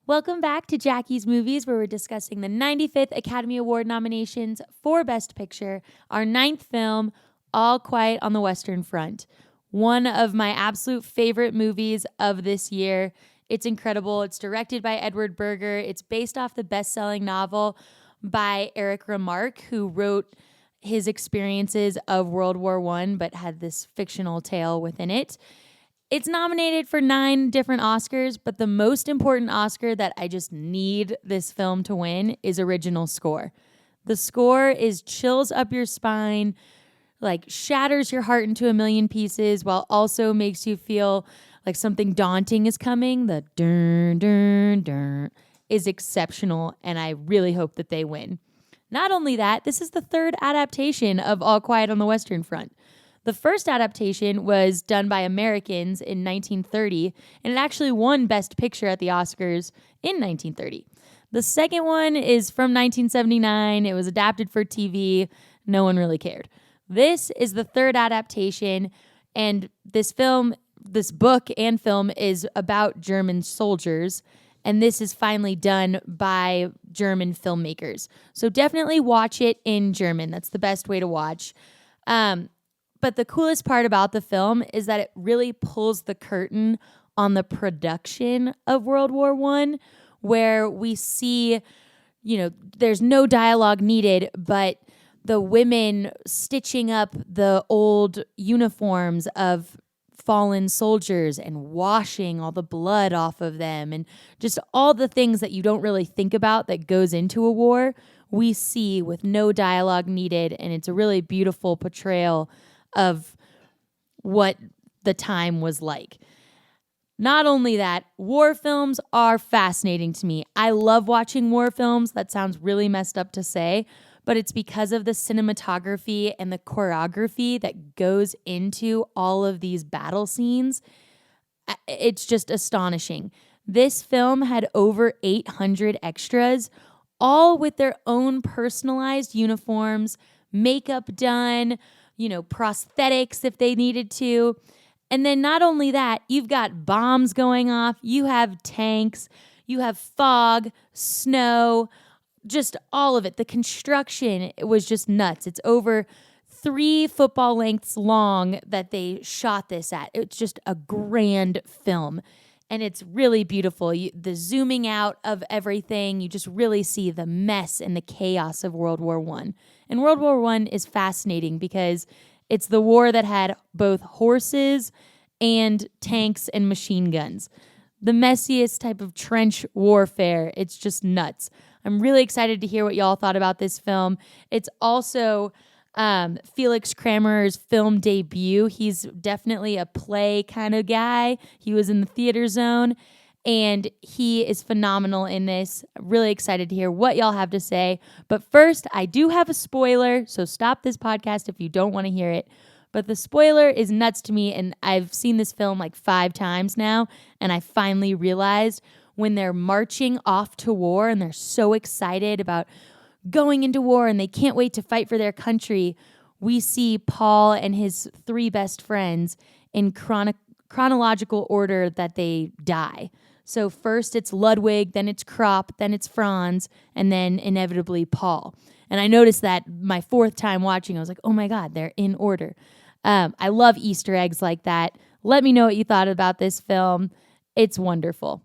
Welcome back to Jackie's Movies, where we're discussing the 95th Academy Award nominations for Best Picture, our ninth film, All Quiet on the Western Front. One of my absolute favorite movies of this year. It's incredible. It's directed by Edward Berger. It's based off the best-selling novel by Eric Remarque, who wrote his experiences of World War I, but had this fictional tale within it. It's nominated for 9 different Oscars, but the most important Oscar that I just need this film to win is original score. The score is chills up your spine, like shatters your heart into a million pieces, while also makes you feel like something daunting is coming. The dun dun dun is exceptional, and I really hope that they win. Not only that, this is the third adaptation of All Quiet on the Western Front. The first adaptation was done by Americans in 1930, and it actually won Best Picture at the Oscars in 1930. The second one is from 1979. It was adapted for TV. No one really cared. This is the third adaptation, and this book and film is about German soldiers, and this is finally done by German filmmakers. So definitely watch it in German. That's the best way to watch. But the coolest part about the film is that it really pulls the curtain on the production of World War I, where we see, there's no dialogue needed, but the women stitching up the old uniforms of fallen soldiers and washing all the blood off of them, and just all the things that you don't really think about that goes into a war, we see with no dialogue needed, and it's a really beautiful portrayal of what the time was like. Not only that, war films are fascinating to me. I love watching war films. That sounds really messed up to say, but it's because of the cinematography and the choreography that goes into all of these battle scenes. It's just astonishing. This film had over 800 extras, all with their own personalized uniforms, makeup done, prosthetics if they needed to. And then not only that, you've got bombs going off, you have tanks, you have fog, snow, just all of it. The construction, it was just nuts. It's over 3 football lengths long that they shot this at. It's just a grand film. And it's really beautiful. The zooming out of everything, you just really see the mess and the chaos of World War I. And World War I is fascinating because it's the war that had both horses and tanks and machine guns. The messiest type of trench warfare. It's just nuts. I'm really excited to hear what y'all thought about this film. It's also Felix Kammerer's film debut. He's definitely a play kind of guy. He was in the theater zone, and he is phenomenal in this. Really excited to hear what y'all have to say. But first, I do have a spoiler, so stop this podcast if you don't want to hear it. But the spoiler is nuts to me, and I've seen this film like 5 times now, and I finally realized when they're marching off to war and they're so excited about going into war and they can't wait to fight for their country, we see Paul and his 3 best friends in chronological order that they die. So first it's Ludwig, then it's Kropp, then it's Franz, and then inevitably Paul. And I noticed that my 4th time watching, I was like, oh my God, they're in order. I love Easter eggs like that. Let me know what you thought about this film. It's wonderful.